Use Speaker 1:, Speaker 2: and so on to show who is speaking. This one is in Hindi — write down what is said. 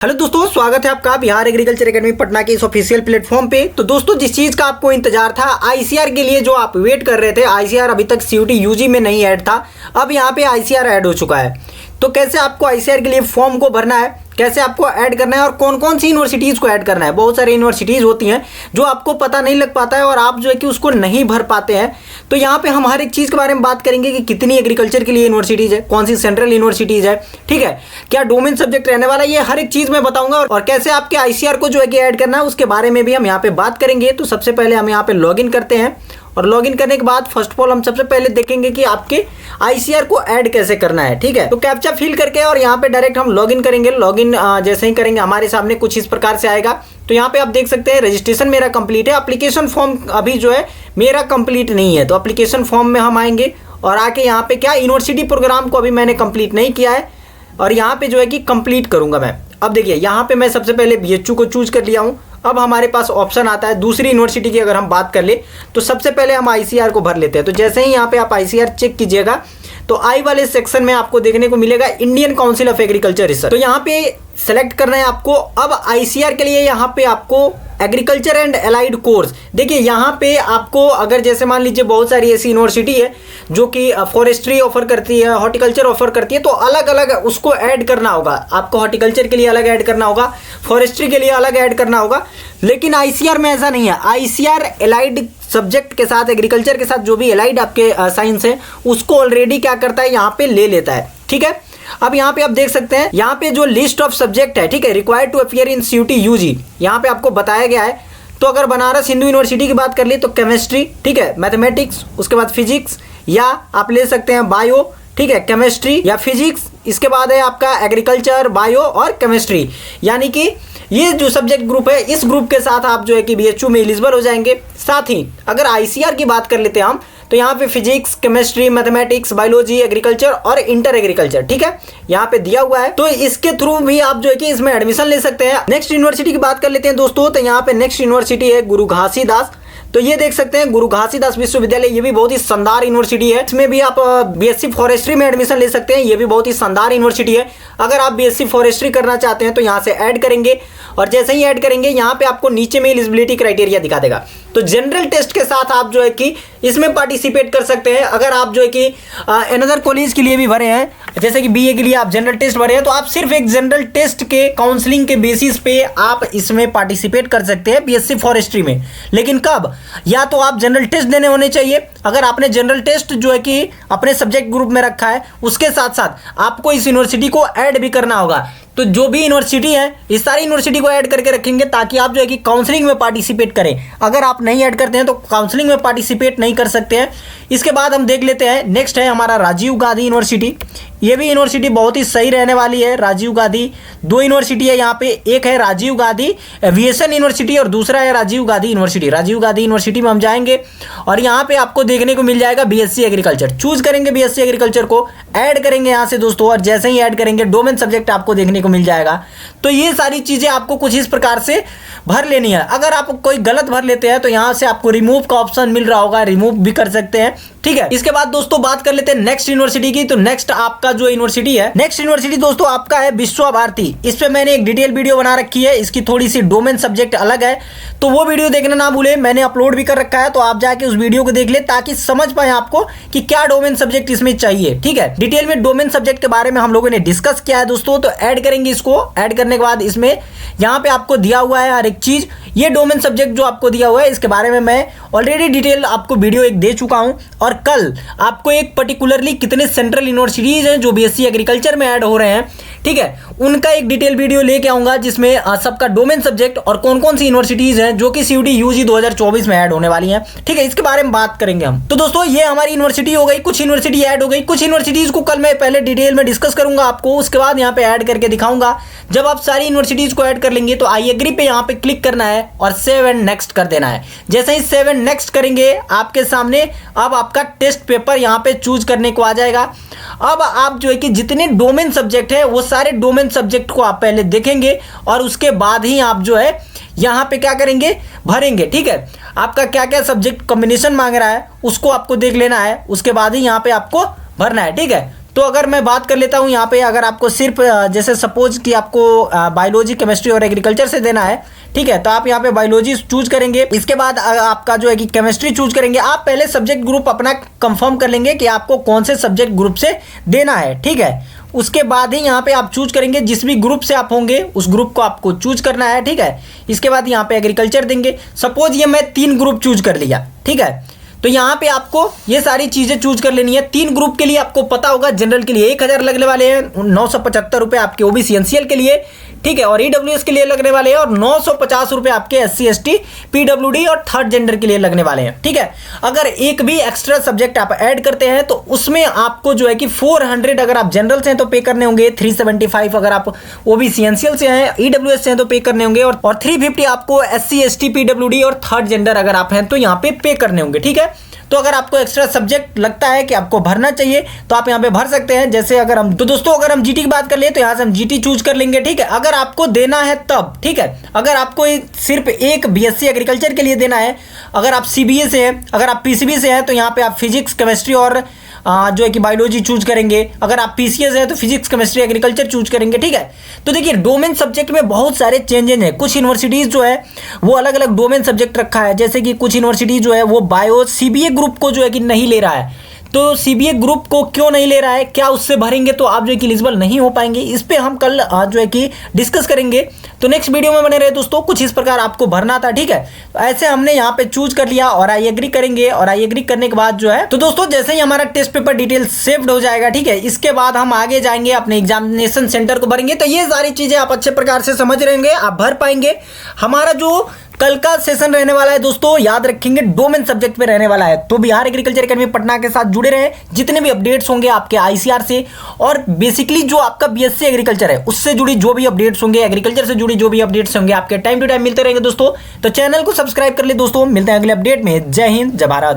Speaker 1: हेलो दोस्तों, स्वागत है आपका बिहार एग्रीकल्चर एकेडमी पटना के इस ऑफिशियल प्लेटफॉर्म पे। तो दोस्तों, जिस चीज़ का आपको इंतजार था, आईसीआर के लिए जो आप वेट कर रहे थे, आईसीआर अभी तक सीयूटी यूजी में नहीं ऐड था, अब यहाँ पे आईसीआर ऐड हो चुका है। तो कैसे आपको आईसीआर के लिए फॉर्म को भरना है, कैसे आपको ऐड करना है और कौन कौन सी यूनिवर्सिटीज़ को ऐड करना है। बहुत सारी यूनिवर्सिटीज़ होती हैं जो आपको पता नहीं लग पाता है और आप जो है कि उसको नहीं भर पाते हैं। तो यहाँ पे हम हर एक चीज़ के बारे में बात करेंगे कि कितनी एग्रीकल्चर के लिए यूनिवर्सिटीज़ है, कौन सी सेंट्रल यूनिवर्सिटीज़ है, ठीक है, क्या डोमेन सब्जेक्ट रहने वाला है, ये हर एक चीज़ मैं बताऊंगा। और कैसे आपके आईसीआर को जो है कि ऐड करना है उसके बारे में भी हम यहाँ पे बात करेंगे। तो सबसे पहले हम यहाँ पे लॉगिन करते हैं और लॉगिन करने के बाद फर्स्ट ऑफ ऑल हम सबसे पहले देखेंगे कि आपके आईसीआर को ऐड कैसे करना है, ठीक है। तो कैप्चा फिल करके और यहाँ पे डायरेक्ट हम लॉगिन करेंगे। लॉगिन जैसे ही करेंगे हमारे सामने कुछ इस प्रकार से आएगा। तो यहाँ पे आप देख सकते हैं रजिस्ट्रेशन मेरा कंप्लीट है, एप्लीकेशन फॉर्म अभी जो है मेरा कंप्लीट नहीं है। तो एप्लीकेशन फॉर्म में हम आएंगे और आके यहाँ पे क्या यूनिवर्सिटी प्रोग्राम को अभी मैंने कंप्लीट नहीं किया है और यहाँ पे जो है कि कंप्लीट करूँगा मैं। अब देखिए यहाँ पे मैं सबसे पहले बीएचयू को चूज कर लिया हूँ। अब हमारे पास ऑप्शन आता है दूसरी यूनिवर्सिटी की अगर हम बात कर ले तो सबसे पहले हम आईसीआर को भर लेते हैं। तो जैसे ही यहाँ पे आप आईसीआर चेक कीजिएगा तो आई वाले सेक्शन में आपको देखने को मिलेगा Indian council of agriculture research. तो यहाँ पे सेलेक्ट करना है आपको। अब आईसीआर के लिए यहाँ पे आपको एग्रीकल्चर एंड एलाइड कोर्स, देखिए यहाँ पे आपको अगर जैसे मान लीजिए बहुत सारी ऐसी यूनिवर्सिटी है जो कि फॉरेस्ट्री ऑफर करती है, हॉर्टिकल्चर ऑफर करती है, तो अलग अलग उसको ऐड करना होगा। आपको हॉर्टिकल्चर के लिए अलग ऐड करना होगा, फॉरेस्ट्री के लिए अलग ऐड करना होगा। लेकिन आईसीआर में ऐसा नहीं है। आईसीआर एलाइड सब्जेक्ट के साथ, एग्रीकल्चर के साथ जो भी एलाइड आपके साइंस है उसको ऑलरेडी क्या करता है, यहाँ पे ले लेता है, ठीक है। अब यहाँ पे आप देख सकते हैं यहाँ पे जो लिस्ट ऑफ सब्जेक्ट है, ठीक है, required to appear in CUET UG, यहाँ पे आपको बताया गया है। तो अगर बनारस हिंदू यूनिवर्सिटी की बात कर ली तो केमिस्ट्री, ठीक है, मैथमेटिक्स, उसके बाद फिजिक्स, या आप ले सकते हैं बायो, ठीक है, केमिस्ट्री या फिजिक्स, इसके बाद है आपका एग्रीकल्चर, बायो और केमिस्ट्री। यानी कि ये जो सब्जेक्ट ग्रुप है, इस ग्रुप के साथ आप जो है कि बीएचयू में एलिजिबल हो जाएंगे। साथ ही अगर आईसीआर की बात कर लेते हैं हम तो यहाँ पे physics, chemistry, mathematics, biology, agriculture और इंटर एग्रीकल्चर, ठीक है, यहाँ पे दिया हुआ है। तो इसके थ्रू भी आप जो है कि इसमें एडमिशन ले सकते हैं। नेक्स्ट यूनिवर्सिटी की बात कर लेते हैं दोस्तों। तो यहाँ पे नेक्स्ट यूनिवर्सिटी है गुरु घासीदास। तो ये देख सकते हैं गुरु घासीदास विश्वविद्यालय, ये भी बहुत ही शानदार यूनिवर्सिटी है। इसमें भी आप बीएससी फॉरेस्ट्री में एडमिशन ले सकते हैं। ये भी बहुत ही शानदार यूनिवर्सिटी है। अगर आप बीएससी फॉरेस्ट्री करना चाहते हैं तो यहाँ से ऐड करेंगे और जैसे ही ऐड करेंगे यहाँ पे आपको नीचे में एलिजिबिलिटी क्राइटेरिया दिखा देगा। तो जनरल टेस्ट के साथ आप जो है कि इसमें पार्टिसिपेट कर सकते हैं। अगर आप जो है कि अनदर कॉलेज के लिए भी भरे हैं, जैसे कि बीए के लिए आप जनरल टेस्ट भरे हैं, तो आप सिर्फ एक जनरल टेस्ट के काउंसलिंग के बेसिस पे आप इसमें पार्टिसिपेट कर सकते हैं बीएससी फॉरेस्ट्री में। लेकिन कब, या तो आप जनरल टेस्ट देने होने चाहिए। अगर आपने जनरल टेस्ट जो है कि अपने सब्जेक्ट ग्रुप में रखा है, उसके साथ साथ आपको इस यूनिवर्सिटी को ऐड भी करना होगा। तो जो भी यूनिवर्सिटी है इस सारी यूनिवर्सिटी को ऐड करके रखेंगे ताकि आप जो है कि काउंसलिंग में पार्टिसिपेट करें। अगर आप नहीं ऐड करते हैं तो काउंसलिंग में पार्टिसिपेट नहीं कर सकते हैं। इसके बाद हम देख लेते हैं, नेक्स्ट है हमारा राजीव गांधी यूनिवर्सिटी। ये भी यूनिवर्सिटी बहुत ही सही रहने वाली है। राजीव गांधी, दो यूनिवर्सिटी है यहाँ पे, एक है राजीव गांधी एविएशन यूनिवर्सिटी और दूसरा है राजीव गांधी यूनिवर्सिटी। राजीव गांधी यूनिवर्सिटी में हम जाएंगे और यहाँ पे आपको देखने को मिल जाएगा बीएससी एग्रीकल्चर। चूज करेंगे बीएससी एग्रीकल्चर को, ऐड करेंगे यहाँ से दोस्तों, और जैसे ही ऐड करेंगे डोमेन सब्जेक्ट आपको देखने को मिल जाएगा। तो ये सारी चीजें आपको कुछ इस प्रकार से भर लेनी है। अगर आप कोई गलत भर लेते हैं तो यहाँ से आपको रिमूव का ऑप्शन मिल रहा होगा, रिमूव भी कर सकते हैं, ठीक है। इसके बाद दोस्तों बात कर लेते हैं नेक्स्ट यूनिवर्सिटी की। तो नेक्स्ट आपका जो यूनिवर्सिटी है, नेक्स्ट यूनिवर्सिटी दोस्तों आपका है विश्व भारती। इस पे मैंने एक डिटेल वीडियो बना रखी है, इसकी थोड़ी सी डोमेन सब्जेक्ट अलग है, तो वो वीडियो देखना ना भूले, मैंने अपलोड भी कर रखा है। तो आप जाके उस वीडियो को देख ले ताकि समझ पाए आपको कि क्या डोमेन सब्जेक्ट इसमें चाहिए, ठीक है। डिटेल में डोमेन सब्जेक्ट के बारे में हम लोगों ने डिस्कस किया है दोस्तों। तो ऐड करेंगे इसको, ऐड करने के बाद इसमें यहाँ पे आपको दिया हुआ है हर एक चीज। ये डोमेन सब्जेक्ट जो आपको दिया हुआ है इसके बारे में मैं ऑलरेडी डिटेल आपको वीडियो एक दे चुका हूं। और कल आपको एक पर्टिकुलरली कितने सेंट्रल यूनिवर्सिटीज हैं जो बीएससी एग्रीकल्चर में ऐड हो रहे हैं, ठीक है, उनका एक डिटेल वीडियो लेके आऊंगा जिसमें सबका डोमेन सब्जेक्ट और कौन कौन सी यूनिवर्सिटीज हैं जो कि सीयूटी यूजी 2024 में ऐड होने वाली हैं, ठीक है, इसके बारे में बात करेंगे हम। तो दोस्तों ये हमारी यूनिवर्सिटी हो गई, कुछ यूनिवर्सिटी ऐड हो गई, कुछ यूनिवर्सिटीज को कल मैं पहले डिटेल में डिस्कस करूंगा आपको, उसके बाद यहाँ पे ऐड करके दिखाऊंगा। जब आप सारी यूनिवर्सिटीज को ऐड कर लेंगे तो आई एग्री पे यहाँ पे क्लिक करना है और सेव एंड नेक्स्ट कर देना है। जैसे ही सेव एंड नेक्स्ट करेंगे आपके सामने अब आपका टेस्ट पेपर यहाँ पे चूज करने को आ जाएगा। अब आप जो है कि जितने डोमेन सब्जेक्ट है वो सारे डोमेन सब्जेक्ट को आप पहले देखेंगे और उसके बाद ही आप जो है यहाँ पे क्या करेंगे, भरेंगे, ठीक है। आपका क्या क्या सब्जेक्ट कॉम्बिनेशन मांग रहा है उसको आपको देख लेना है, उसके बाद ही यहाँ पे आपको भरना है, ठीक है। तो अगर मैं बात कर लेता हूँ यहाँ पे, अगर आपको सिर्फ जैसे सपोज कि आपको बायोलॉजी, केमिस्ट्री और एग्रीकल्चर से देना है, ठीक है, तो आप यहाँ पे बायोलॉजी चूज करेंगे। इसके बाद आपका जो है कि केमिस्ट्री चूज करेंगे। आप पहले सब्जेक्ट ग्रुप अपना कंफर्म कर लेंगे कि आपको कौन से सब्जेक्ट ग्रुप से देना है, ठीक है। उसके बाद ही यहाँ पे आप चूज करेंगे, जिस भी ग्रुप से आप होंगे उस ग्रुप को आपको चूज करना है, ठीक है। इसके बाद यहाँ पे एग्रीकल्चर देंगे। सपोज ये मैं 3 ग्रुप चूज कर लिया, ठीक है, तो यहाँ पे आपको ये सारी चीजें चूज कर लेनी है। 3 ग्रुप के लिए आपको पता होगा, जनरल के लिए 1000 लगने वाले हैं, 975 रुपये आपके ओबीसी एनसीएल के लिए, ठीक है, और ईडब्ल्यूएस के लिए लगने वाले हैं, और 950 रुपये आपके एससी एसटी पीडब्ल्यूडी और थर्ड जेंडर के लिए लगने वाले हैं, ठीक है। अगर एक भी एक्स्ट्रा सब्जेक्ट आप ऐड करते हैं तो उसमें आपको जो है कि 400, अगर आप जनरल से हैं तो पे करने होंगे, 375 अगर आप ओबीसी एनसीएल से हैं, ईडब्ल्यूएस से हैं तो पे करने होंगे, और 350 आपको एससी एसटी पीडब्ल्यूडी और थर्ड जेंडर अगर आप हैं तो यहाँ पे करने होंगे, ठीक है। तो अगर आपको एक्स्ट्रा सब्जेक्ट लगता है कि आपको भरना चाहिए तो आप यहाँ पे भर सकते हैं। जैसे अगर हम तो दोस्तों अगर हम जीटी की बात कर ले तो यहाँ से हम जीटी चूज कर लेंगे, ठीक है, अगर आपको देना है तब, ठीक है। अगर आपको सिर्फ एक बीएससी एग्रीकल्चर के लिए देना है, अगर आप सीबीए से हैं, अगर आप पीसीबी से हैं तो यहाँ पे आप फिजिक्स, केमिस्ट्री और जो है कि बायोलॉजी चूज करेंगे। अगर आप पीसीएस है तो फिजिक्स, केमिस्ट्री, एग्रीकल्चर चूज करेंगे, ठीक है। तो देखिए डोमेन सब्जेक्ट में बहुत सारे चेंजेस हैं। कुछ यूनिवर्सिटीज जो है वो अलग अलग डोमेन सब्जेक्ट रखा है, जैसे कि कुछ यूनिवर्सिटी जो है वो बायो सीबीए ग्रुप को जो है कि नहीं ले रहा है। तो सीबीए ग्रुप को क्यों नहीं ले रहा है, क्या उससे भरेंगे तो आप जो है कि एलिजिबल नहीं हो पाएंगे, इस पे हम कल जो है कि डिस्कस करेंगे। तो नेक्स्ट वीडियो में बने रहे दोस्तों। कुछ इस प्रकार आपको भरना था, ठीक है। ऐसे हमने यहाँ पे चूज कर लिया और आई एग्री करेंगे, और आई एग्री करने के बाद जो है तो दोस्तों जैसे ही हमारा टेस्ट पेपर डिटेल सेव्ड हो जाएगा, ठीक है, इसके बाद हम आगे जाएंगे अपने एग्जामिनेशन सेंटर को भरेंगे। तो ये सारी चीजें आप अच्छे प्रकार से समझ रहे होंगे, आप भर पाएंगे। हमारा जो कल का सेशन रहने वाला है दोस्तों, याद रखेंगे डोमेन सब्जेक्ट पे रहने वाला है। तो बिहार एग्रीकल्चर एकेडमी पटना के साथ जुड़े रहे, जितने भी अपडेट्स होंगे आपके आईसीआर से और बेसिकली जो आपका बीएससी एग्रीकल्चर है उससे जुड़ी जो भी अपडेट्स होंगे, एग्रीकल्चर से जुड़ी जो भी अपडेट्स होंगे आपके टाइम टू टाइम मिलते रहेंगे दोस्तों। तो चैनल को सब्सक्राइब कर ले दोस्तों। मिलते हैं अगले अपडेट में। जय हिंद, जय भारत।